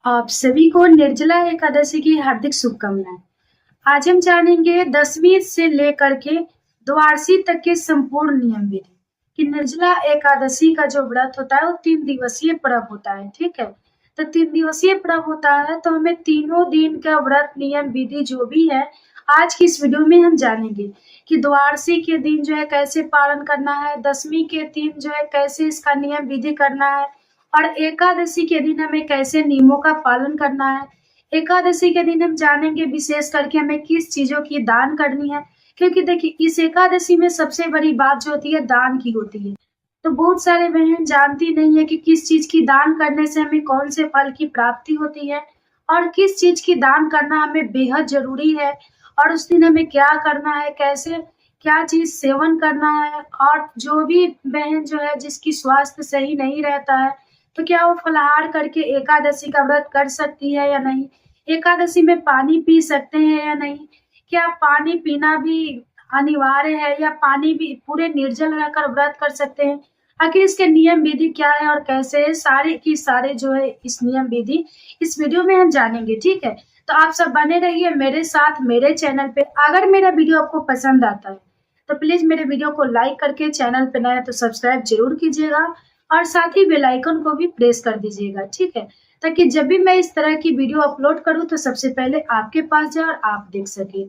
आप सभी को निर्जला एकादशी की हार्दिक शुभकामनाएं। आज हम जानेंगे 10वीं से लेकर के द्वादशी तक के संपूर्ण नियम विधि कि निर्जला एकादशी का जो व्रत होता है वो 3 दिवसीय पर्व होता है। ठीक है, तो 3 दिवसीय पर्व होता है तो हमें तीनों दिन का व्रत नियम विधि जो भी है आज की इस वीडियो में हम जानेंगे कि द्वादशी के दिन जो है कैसे पालन करना है, 10वीं के दिन जो है कैसे इसका नियम विधि करना है और एकादशी के दिन हमें कैसे नियमों का पालन करना है। एकादशी के दिन हम जानेंगे विशेष करके हमें किस चीजों की दान करनी है, क्योंकि देखिए इस एकादशी में सबसे बड़ी बात जो होती है दान की होती है। तो बहुत सारे बहन जानती नहीं है कि किस चीज की दान करने से हमें कौन से फल की प्राप्ति होती है और किस चीज की दान करना हमें बेहद जरूरी है और उस दिन हमें क्या करना है, कैसे क्या चीज सेवन करना है। और जो भी बहन जो है जिसकी स्वास्थ्य सही नहीं रहता है तो क्या वो फलाहार करके एकादशी का व्रत कर सकती है या नहीं, एकादशी में पानी पी सकते हैं या नहीं, क्या पानी पीना भी अनिवार्य है या पानी भी पूरे निर्जल रहकर व्रत कर सकते हैं, आखिर इसके नियम विधि क्या है और कैसे है, सारे की सारे जो है इस नियम विधि इस वीडियो में हम जानेंगे। ठीक है, तो आप सब बने रहिए मेरे साथ मेरे चैनल पे। अगर मेरा वीडियो आपको पसंद आता है तो प्लीज मेरे वीडियो को लाइक करके, चैनल पे नया तो सब्सक्राइब जरूर कीजिएगा और साथ ही बेल आइकन को भी प्रेस कर दीजिएगा। ठीक है, ताकि जब भी मैं इस तरह की वीडियो अपलोड करूं तो सबसे पहले आपके पास जाए और आप देख सके।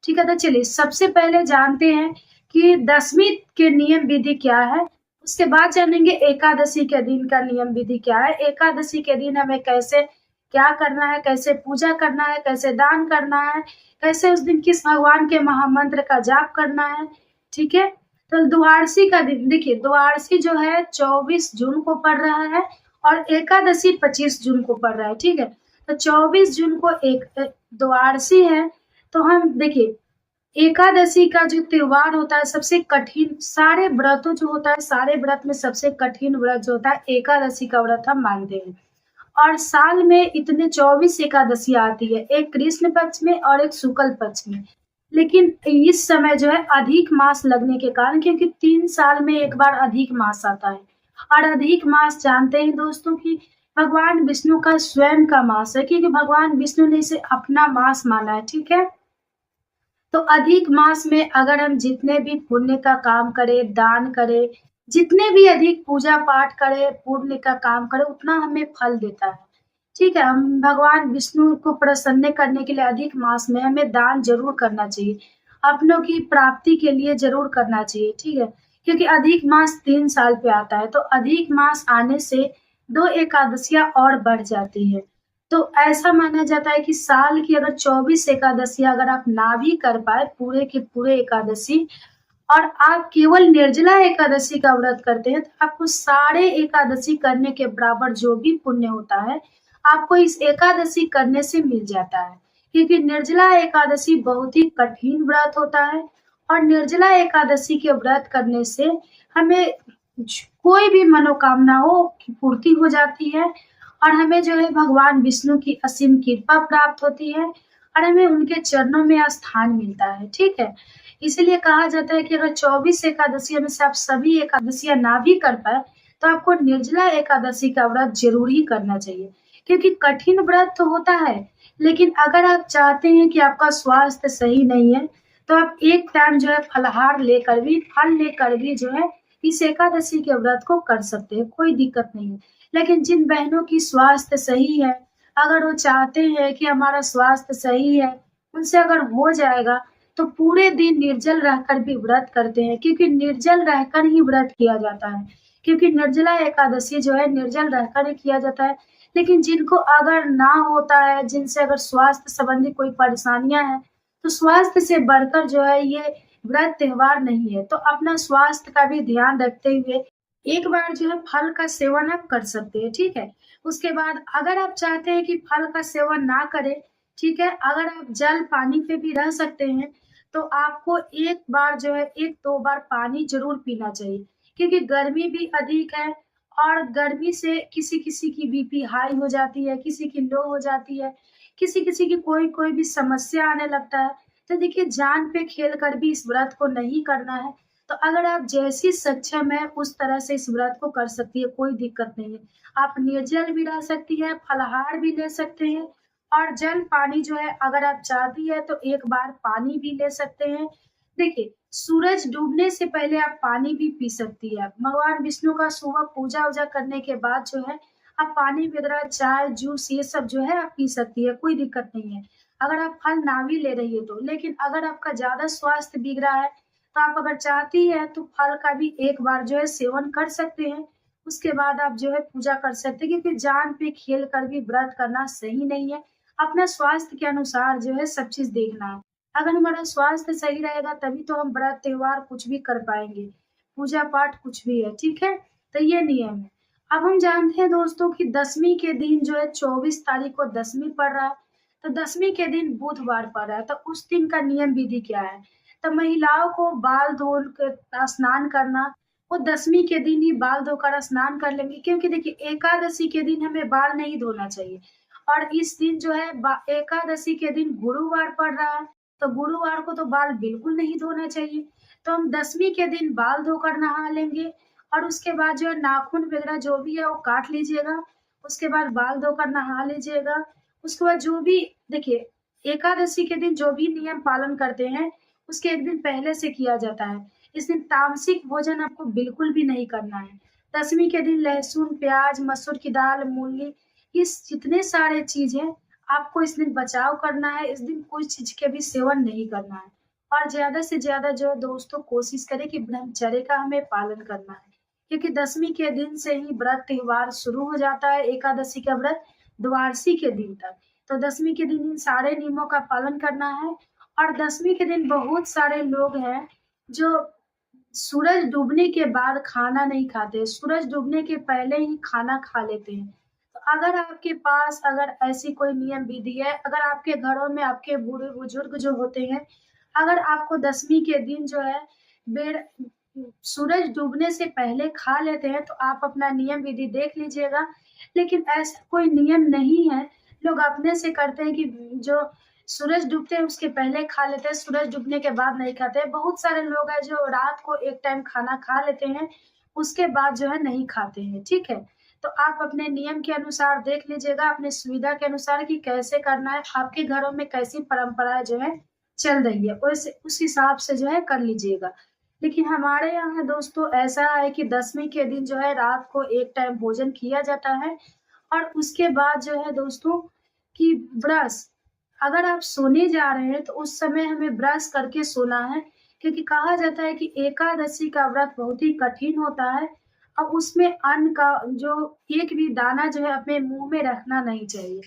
ठीक है, तो चलिए सबसे पहले जानते हैं कि 10वीं के नियम विधि क्या है, उसके बाद जानेंगे एकादशी के दिन का नियम विधि क्या है, एकादशी के दिन हमें कैसे क्या करना है, कैसे पूजा करना है, कैसे दान करना है, कैसे उस दिन किस भगवान के महामंत्र का जाप करना है। ठीक है, तो द्वादशी का दिन देखिए, द्वादशी जो है 24 जून को पड़ रहा है और एकादशी 25 जून को पड़ रहा है। ठीक है, तो 24 जून को एक द्वादशी है। तो हम देखिए एकादशी का जो त्योहार होता है सबसे कठिन सारे व्रतों जो होता है, सारे व्रत में सबसे कठिन व्रत जो होता है एकादशी का व्रत हम मानते हैं। और साल में इतने 24 एकादशी आती है, एक कृष्ण पक्ष में और एक शुक्ल पक्ष में। लेकिन इस समय जो है अधिक मास लगने के कारण, क्योंकि 3 साल में एक बार अधिक मास आता है और अधिक मास जानते हैं दोस्तों कि भगवान विष्णु का स्वयं का मास है, क्योंकि भगवान विष्णु ने इसे अपना मास माना है। ठीक है, तो अधिक मास में अगर हम जितने भी पुण्य का काम करें, दान करें, जितने भी अधिक पूजा पाठ करें, पुण्य का काम करें, उतना हमें फल देता है। ठीक है, हम भगवान विष्णु को प्रसन्न करने के लिए अधिक मास में हमें दान जरूर करना चाहिए, अपनों की प्राप्ति के लिए जरूर करना चाहिए। ठीक है, क्योंकि अधिक मास 3 साल पे आता है, तो अधिक मास आने से 2 एकादशियां और बढ़ जाती है। तो ऐसा माना जाता है कि साल की अगर 24 एकादशी अगर आप ना भी कर पाए पूरे के पूरे एकादशी और आप केवल निर्जला एकादशी का व्रत करते हैं, तो आपको सारे एकादशी करने के बराबर जो भी पुण्य होता है आपको इस एकादशी करने से मिल जाता है। क्योंकि निर्जला एकादशी बहुत ही कठिन व्रत होता है और निर्जला एकादशी के व्रत करने से हमें कोई भी मनोकामना हो पूर्ति हो जाती है और हमें जो है भगवान विष्णु की असीम कृपा प्राप्त होती है और हमें उनके चरणों में स्थान मिलता है। ठीक है, इसीलिए कहा जाता है कि अगर 24 एकादशियों में से आप सभी एकादशियां ना भी कर पाए तो आपको निर्जला एकादशी का व्रत जरूर ही करना चाहिए, क्योंकि कठिन व्रत तो होता है, लेकिन अगर आप चाहते हैं कि आपका स्वास्थ्य सही नहीं है तो आप एक टाइम जो है फलाहार लेकर भी, फल लेकर भी जो है इस एकादशी के व्रत को कर सकते हैं, कोई दिक्कत नहीं है। लेकिन जिन बहनों की स्वास्थ्य सही है, अगर वो चाहते हैं कि हमारा स्वास्थ्य सही है, उनसे अगर हो जाएगा तो पूरे दिन निर्जल रहकर भी व्रत करते हैं, क्योंकि निर्जल रहकर ही व्रत किया जाता है, क्योंकि निर्जला एकादशी जो है निर्जल रहकर ही किया जाता है। लेकिन जिनको अगर ना होता है, जिनसे अगर स्वास्थ्य संबंधी कोई परेशानियां हैं, तो स्वास्थ्य से बढ़कर जो है ये व्रत त्योहार नहीं है। तो अपना स्वास्थ्य का भी ध्यान रखते हुए एक बार जो है फल का सेवन आप कर सकते हैं। ठीक है, उसके बाद अगर आप चाहते हैं कि फल का सेवन ना करें, ठीक है, अगर आप जल पानी पे भी रह सकते हैं तो आपको एक बार जो है 1-2 बार पानी जरूर पीना चाहिए, क्योंकि गर्मी भी अधिक है और गर्मी से किसी किसी की बीपी हाई हो जाती है, किसी की लो हो जाती है, किसी किसी की कोई कोई भी समस्या आने लगता है। तो देखिए जान पे खेल कर भी इस व्रत को नहीं करना है। तो अगर आप जैसी सक्षम है उस तरह से इस व्रत को कर सकती है, कोई दिक्कत नहीं है। आप निर्जल भी रह सकती है, फलाहार भी ले सकते हैं और जल पानी जो है अगर आप चाहती है तो एक बार पानी भी ले सकते हैं। देखिए, सूरज डूबने से पहले आप पानी भी पी सकती है। भगवान विष्णु का सुबह पूजा-वूजा करने के बाद जो है आप पानी वगैरह, चाय, जूस ये सब जो है आप पी सकती है, कोई दिक्कत नहीं है। अगर आप फल ना भी ले रही है तो। लेकिन अगर आपका ज़्यादा स्वास्थ्य बिगड़ा है, तो आप अगर चाहती हैं तो फल का भी एक बार जो है सेवन कर सकते हैं। उसके बाद आप जो है पूजा कर सकते हैं, क्योंकि जान पे खेल कर भी व्रत करना सही नहीं है। अपना स्वास्थ्य के अनुसार जो है सब चीज़ देखना है। अगर हमारा स्वास्थ्य सही रहेगा तभी तो हम व्रत, त्योहार कुछ भी कर पाएँगे। पूजा-पाठ कुछ भी है, ठीक है? तो ये नियम है। अब हम जानते हैं दोस्तों कि दशमी के दिन जो है 24 तारीख को दशमी पड़ रहा है, तो दशमी के दिन बुधवार पड़ रहा है, तो उस दिन का नियम विधि क्या है? तो महिलाओं को बाल धो के स्नान करना, वो दशमी के दिन ही बाल धोकर स्नान कर लेंगे, क्योंकि देखिए एकादशी के दिन हमें बाल नहीं धोना चाहिए और इस दिन जो है एकादशी के दिन गुरुवार पड़ रहा है, तो गुरुवार को तो बाल बिल्कुल नहीं धोना चाहिए। तो हम दशमी के दिन बाल धोकर नहा लेंगे और उसके बाद जो है नाखून वगैरह जो भी है वो काट लीजिएगा। उसके बाद बाल धोकर नहा लीजिएगा। उसके बाद जो भी देखिए, एकादशी के दिन जो भी नियम पालन करते हैं, उसके एक दिन पहले से किया जाता है। इस दिन तामसिक भोजन आपको बिल्कुल भी नहीं करना है। दशमी के दिन लहसुन, प्याज, मसूर की दाल, मूली, इस जितने सारे चीज़ हैं, आपको इस दिन बचाव करना है। इस दिन कोई चीज़ के भी सेवन नहीं करना है और ज़्यादा से ज़्यादा जो है दोस्तों कोशिश करें कि ब्रह्मचर्य का हमें पालन करना है। क्योंकि दशमी के दिन से ही व्रत त्योहार शुरू हो जाता है, एकादशी का व्रत द्वादशी के दिन तक। तो दशमी के दिन इन सारे नियमों का पालन करना है और दशमी के दिन बहुत सारे लोग हैं जो सूरज डूबने के बाद खाना नहीं खाते, सूरज डूबने के पहले ही खाना खा लेते हैं। तो अगर आपके पास अगर ऐसी कोई नियम विधि है, अगर आपके घरों में आपके बूढ़े-बुजुर्ग जो होते हैं, अगर आपको दशमी के दिन जो है बेर सूरज डूबने से पहले खा लेते हैं, तो आप अपना नियम विधि देख लीजिएगा। लेकिन ऐसा कोई नियम नहीं है, लोग अपने से करते हैं कि जो सूरज डूबते हैं उसके पहले खा लेते हैं, सूरज डूबने के बाद नहीं खाते हैं। बहुत सारे लोग हैं जो रात को एक टाइम खाना खा लेते हैं, उसके बाद जो है नहीं खाते हैं, ठीक है? तो आप अपने नियम के अनुसार देख लीजिएगा, अपनी सुविधा के अनुसार कि कैसे करना है, आपके घरों में कैसी परंपराएँ जो है चल रही है, उस हिसाब से जो है कर लीजिएगा। लेकिन हमारे यहाँ दोस्तों ऐसा है कि दशमी के दिन जो है रात को एक टाइम भोजन किया जाता है और उसके बाद जो है दोस्तों कि ब्रश, अगर आप सोने जा रहे हैं तो उस समय हमें ब्रश करके सोना है, क्योंकि कहा जाता है कि एकादशी का व्रत बहुत ही कठिन होता है और उसमें अन्न का जो एक भी दाना जो है अपने मुँह में रखना नहीं चाहिए।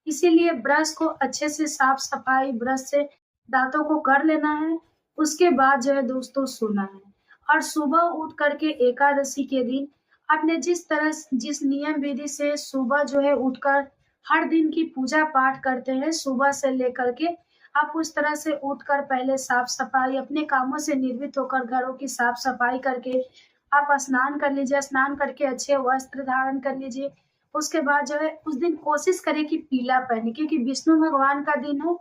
इसीलिए ब्रश को अच्छे से साफ-सफाई ब्रश से दाँतों को कर लेना है, उसके बाद जो है दोस्तों सोना है। और सुबह उठ कर के एकादशी के दिन आपने जिस नियम विधि से सुबह जो है उठकर हर दिन की पूजा-पाठ करते हैं, सुबह से लेकर के आप उस तरह से उठकर पहले साफ-सफाई अपने कामों से निर्वृत्त होकर घरों की साफ-सफाई करके आप स्नान कर लीजिए, स्नान करके अच्छे वस्त्र धारण कर लीजिए। उसके बाद जो है उस दिन कोशिश करें कि पीला पहने, क्योंकि विष्णु भगवान का दिन है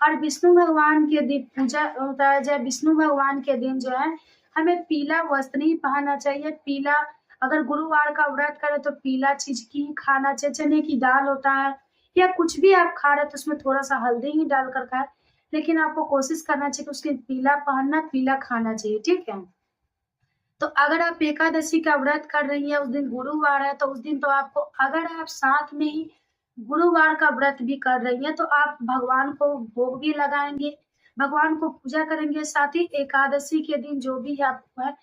और विष्णु भगवान के दिन पूजा होता है। जब विष्णु भगवान के दिन जो है हमें पीला वस्त्र ही पहनना चाहिए। पीला, अगर गुरुवार का व्रत करें तो पीला चीज़ ही खाना चाहिए। चने की दाल होता है या कुछ भी आप खा रहे हैं तो उसमें थोड़ा-सा हल्दी ही डालकर खाएँ। लेकिन आपको कोशिश करना चाहिए कि उसके पीला पहनना, पीला खाना चाहिए, ठीक है? तो अगर आप एकादशी का व्रत कर रही हैं, उस दिन गुरुवार है, तो उस दिन तो आपको, अगर आप साथ में ही गुरुवार का व्रत भी कर रही हैं, तो आप भगवान को भोग भी लगाएँगे, भगवान को पूजा करेंगे, साथ ही एकादशी के दिन जो भी आप है,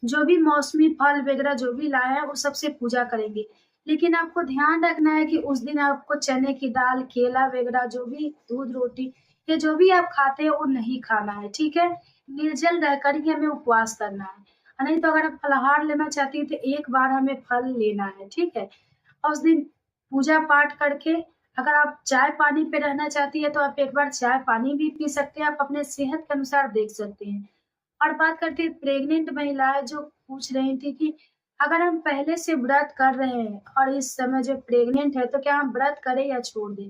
जो भी मौसमी फल वगैरह जो भी लाए हैं, वो सबसे पूजा करेंगे। लेकिन आपको ध्यान रखना है कि उस दिन आपको चने की दाल, केला वगैरह जो भी दूध, रोटी या जो भी आप खाते हैं, वो नहीं खाना है, ठीक है? निर्जल रहकर ही हमें उपवास करना है। नहीं तो अगर आप फलाहार लेना चाहती हैं, तो एक बार हमें फल लेना है, ठीक है? और उस दिन पूजा-पाठ करके अगर आप चाय-पानी पे रहना चाहती हैं, तो आप एक बार चाय-पानी भी पी सकते हैं, आप अपने सेहत के अनुसार देख सकते हैं। और बात करते हैं प्रेग्नेंट महिलाएँ जो पूछ रही थी कि अगर हम पहले से व्रत कर रहे हैं और इस समय जो प्रेग्नेंट है, तो क्या हम व्रत करें या छोड़ दें?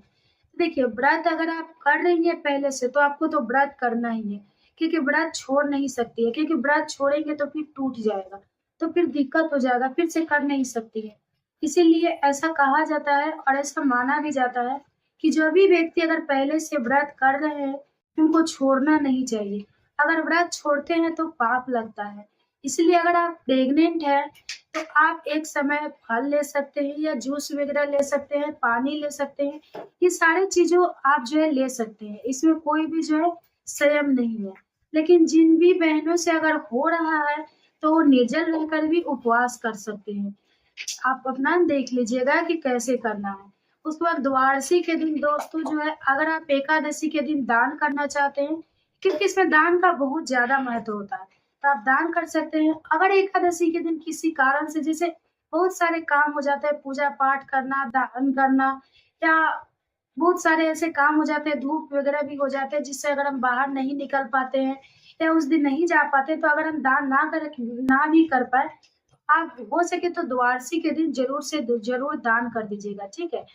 देखिए, व्रत अगर आप कर रही हैं पहले से, तो आपको तो व्रत करना ही है, क्योंकि व्रत छोड़ नहीं सकती है, क्योंकि व्रत छोड़ेंगे तो फिर टूट जाएगा, तो फिर दिक्कत हो जाएगा, फिर से कर नहीं सकती है। इसीलिए ऐसा कहा जाता है और ऐसा माना भी जाता है कि जो भी व्यक्ति अगर पहले से व्रत कर रहे हैं, उनको छोड़ना नहीं चाहिए। अगर व्रत छोड़ते हैं तो पाप लगता है। इसलिए अगर आप प्रेग्नेंट हैं, तो आप एक समय फल ले सकते हैं या जूस वगैरह ले सकते हैं, पानी ले सकते हैं। ये सारी चीज़ों आप जो है ले सकते हैं। इसमें कोई भी जो है संयम नहीं है। लेकिन जिन भी बहनों से अगर हो रहा है, तो वो निर्जल रहकर भी उपवास कर सकते हैं। आप अपना देख लीजिएगा कि कैसे करना है। उसके बाद द्वादशी के दिन दोस्तों जो है, अगर आप एकादशी के दिन दान करना चाहते हैं, क्योंकि इसमें दान का बहुत ज़्यादा महत्व होता है, तो आप दान कर सकते हैं। अगर एकादशी के दिन किसी कारण से जैसे बहुत सारे काम हो जाते हैं, पूजा-पाठ करना, दान करना या बहुत सारे ऐसे काम हो जाते हैं, धूप वगैरह भी हो जाते हैं, जिससे अगर हम बाहर नहीं निकल पाते हैं या उस दिन नहीं जा पाते, तो अगर हम दान ना भी कर पाए, आप हो सके तो द्वादशी के दिन ज़रूर दान कर दीजिएगा, ठीक है?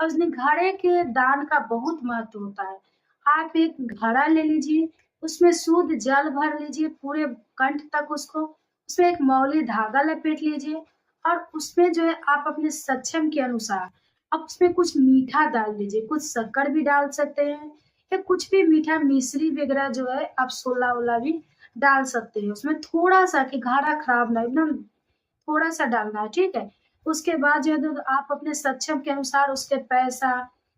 और उस दिन घड़े के दान का बहुत महत्व होता है। आप एक घड़ा ले लीजिए, उसमें शुद्ध जल भर लीजिए पूरे कंठ तक उसको, उसमें एक मौली धागा लपेट लीजिए और उसमें जो है आप अपने सक्षम के अनुसार आप उसमें कुछ मीठा डाल दीजिए, कुछ शक्कर भी डाल सकते हैं या कुछ भी मीठा मिश्री वगैरह जो है आप सोला-ओला भी डाल सकते हैं उसमें थोड़ा-सा कि घड़ा खराब ना एकदम थोड़ा-सा डालना है, ठीक है? उसके बाद जो है आप अपने सक्षम के अनुसार उसके पैसा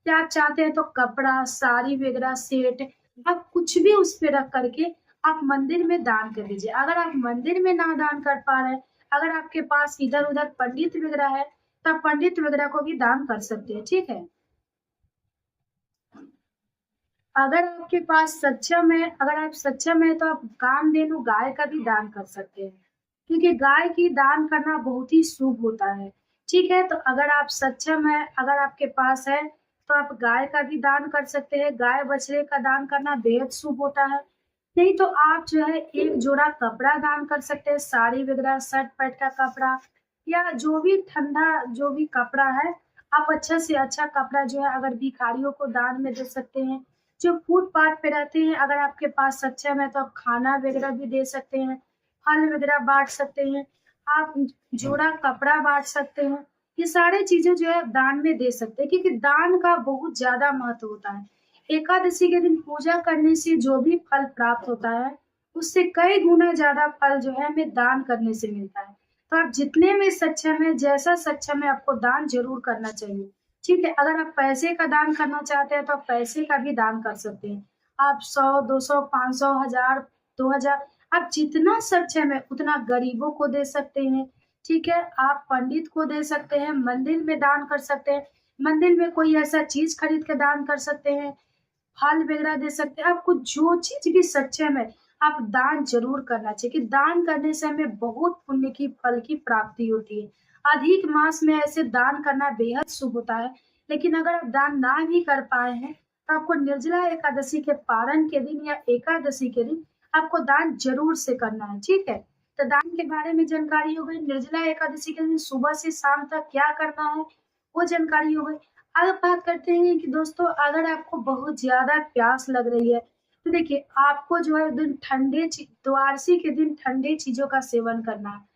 या आप चाहते हैं तो कपड़ा, साड़ी वगैरह, सेट आप कुछ भी उस पे रख कर के आप मंदिर में दान कर दीजिए। अगर आप मंदिर में ना दान कर पा रहे हैं, अगर आपके पास इधर-उधर पंडित वगैरह है, तो आप पंडित वगैरह को भी दान कर सकते हैं, ठीक है? अगर आप सक्षम हैं तो आप कामधेनु गाय का भी दान कर सकते हैं, क्योंकि गाय की दान करना बहुत ही शुभ होता है। ठीक है, तो अगर आप सक्षम हैं, अगर आपके पास है, तो आप गाय का भी दान कर सकते हैं। गाय बछड़े का दान करना बेहद शुभ होता है। नहीं तो आप जो है एक जोड़ा कपड़ा दान कर सकते हैं, साड़ी वगैरह, शर्ट-पैंट का कपड़ा या जो भी ठंडा जो भी कपड़ा है, आप अच्छा से अच्छा कपड़ा जो है अगर भिखारियों को दान में दे सकते हैं। जो फुटपाथ पे रहते हैं, अगर आपके पास सक्षम है तो आप खाना वगैरह भी दे सकते हैं, फल वगैरह बाँट सकते हैं, आप जोड़ा कपड़ा बाँट सकते हैं। ये सारी चीज़ें जो है आप दान में दे सकते हैं क्योंकि दान का बहुत ज़्यादा महत्व होता है। एकादशी के दिन पूजा करने से जो भी फल प्राप्त होता है, उससे कई गुना ज़्यादा फल जो है हमें दान करने से मिलता है। तो आप जितने में सक्षम हैं, जैसा सक्षम है आपको दान ज़रूर करना चाहिए। ठीक है, अगर आप पैसे का दान करना चाहते हैं तो आप पैसे का भी दान कर सकते हैं। आप 100, 200, 500, 1000, 2000 आप जितना सक्षम है उतना गरीबों को दे सकते हैं। ठीक है, आप पंडित को दे सकते हैं, मंदिर में दान कर सकते हैं, मंदिर में कोई ऐसा चीज़ खरीद के दान कर सकते हैं। फल वगैरह दे सकते हैं। आपको जो चीज़ भी सक्षम है, आप दान ज़रूर करना चाहिए कि दान करने से हमें बहुत पुण्य की फल की प्राप्ति होती है। अधिक मास में ऐसे दान करना बेहद शुभ होता है, लेकिन अगर आप दान ना भी कर पाए हैं, तो आपको निर्जला एकादशी के पारण के दिन या एकादशी के दिन आपको दान ज़रूर से करना है, ठीक है? तो दान के बारे में जानकारी हो गई, निर्जला एकादशी के दिन सुबह से शाम तक क्या करना है, वो जानकारी हो गई। अब बात करते हैं कि दोस्तों अगर आपको बहुत ज़्यादा प्यास लग रही है, तो देखिए आपको जो है दिन द्वादशी के दिन ठंडे चीज़ों का सेवन करना है।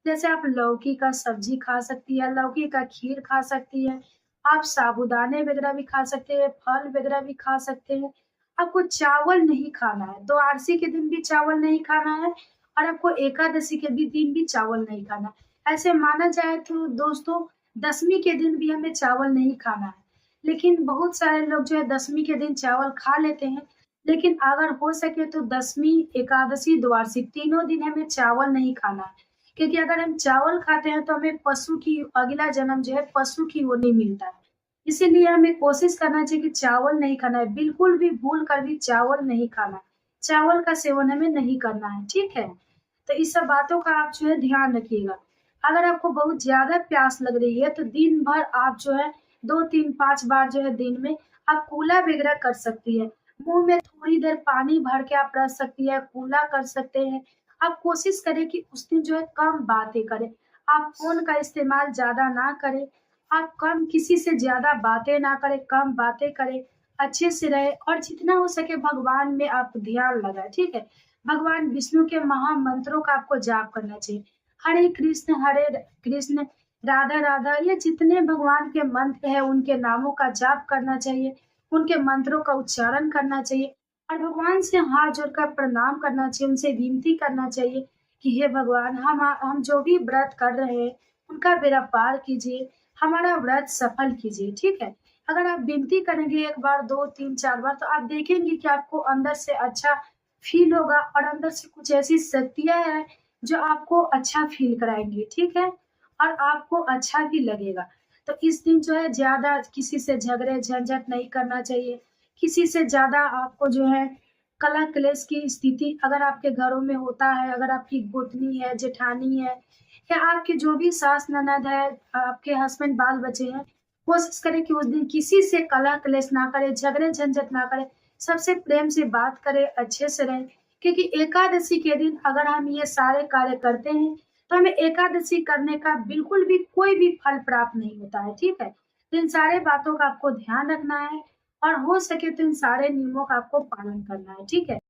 जैसे आप लौकी का सब्जी खा सकती है, लौकी का खीर खा सकती है, आप साबूदाने वगैरह भी खा सकते हैं, फल वगैरह भी खा सकते हैं। आपको चावल नहीं खाना है, द्वादशी के दिन भी चावल नहीं खाना है और आपको एकादशी के भी दिन भी चावल नहीं खाना है। ऐसे माना जाए तो दोस्तों दशमी के दिन भी हमें चावल नहीं खाना है। लेकिन बहुत सारे लोग जो है दशमी के दिन चावल खा लेते हैं, लेकिन अगर हो सके तो दशमी, एकादशी, द्वादशी तीनों दिन हमें चावल नहीं खाना है। क्योंकि अगर हम चावल खाते हैं तो हमें पशु की अगला जन्म जो है पशु की योनि मिलता है। इसीलिए हमें कोशिश करना चाहिए कि चावल नहीं खाना है, बिल्कुल भी भूल कर भी चावल नहीं खाना है। चावल का सेवन हमें नहीं करना है, ठीक है? तो इस सब बातों का आप जो है ध्यान रखिएगा। अगर आपको बहुत ज़्यादा प्यास लग रही है तो दिन भर आप जो है 2, 3, 5 बार जो है दिन में आप कूला वगैरह कर सकती है। मुँह में थोड़ी देर पानी भर के आप रख सकती है, कूला कर सकते हैं। आप कोशिश करें कि उस दिन जो है कम बातें करें। आप फ़ोन का इस्तेमाल ज़्यादा ना करें। आप कम किसी से ज़्यादा बातें ना करें, कम बातें करें। अच्छे से रहे और जितना हो सके भगवान में आप ध्यान लगाएँ, ठीक है? भगवान विष्णु के महामंत्रों का आपको जाप करना चाहिए। हरे कृष्ण, राधा राधा ये जितने भगवान के मंत्र हैं उनके नामों का जाप करना चाहिए, उनके मंत्रों का उच्चारण करना चाहिए और भगवान से हाथ जोड़कर प्रणाम करना चाहिए, उनसे विनती करना चाहिए कि हे भगवान हम जो भी व्रत कर रहे हैं, उनका बेड़ा पार कीजिए, हमारा व्रत सफल कीजिए, ठीक है? अगर आप विनती करेंगे 1 बार, 2, 3, 4 बार तो आप देखेंगे कि आपको अंदर से अच्छा फ़ील होगा और अंदर से कुछ ऐसी शक्तियाँ हैं जो आपको अच्छा फ़ील कराएँगी, ठीक है? और आपको अच्छा भी लगेगा। तो इस दिन जो है ज़्यादा किसी से झगड़े-झंझट नहीं करना चाहिए। किसी से ज़्यादा आपको जो है कलह-क्लेश की स्थिति अगर आपके घरों में होता है, अगर आपकी गोतनी है, जेठानी है या आपके जो भी सास-ननद है, आपके हस्बैंड, बाल-बच्चे हैं, कोशिश करें कि उस दिन किसी से कलह-क्लेश ना करें, झगड़े-झंझट ना करें, सबसे प्रेम से बात करें, अच्छे से रहें। क्योंकि एकादशी के दिन अगर हम ये सारे कार्य करते हैं, तो हमें एकादशी करने का बिल्कुल भी कोई भी फल प्राप्त नहीं होता है, ठीक है? तो इन सारे बातों का आपको ध्यान रखना है और हो सके तो इन सारे नियमों का आपको पालन करना है, ठीक है?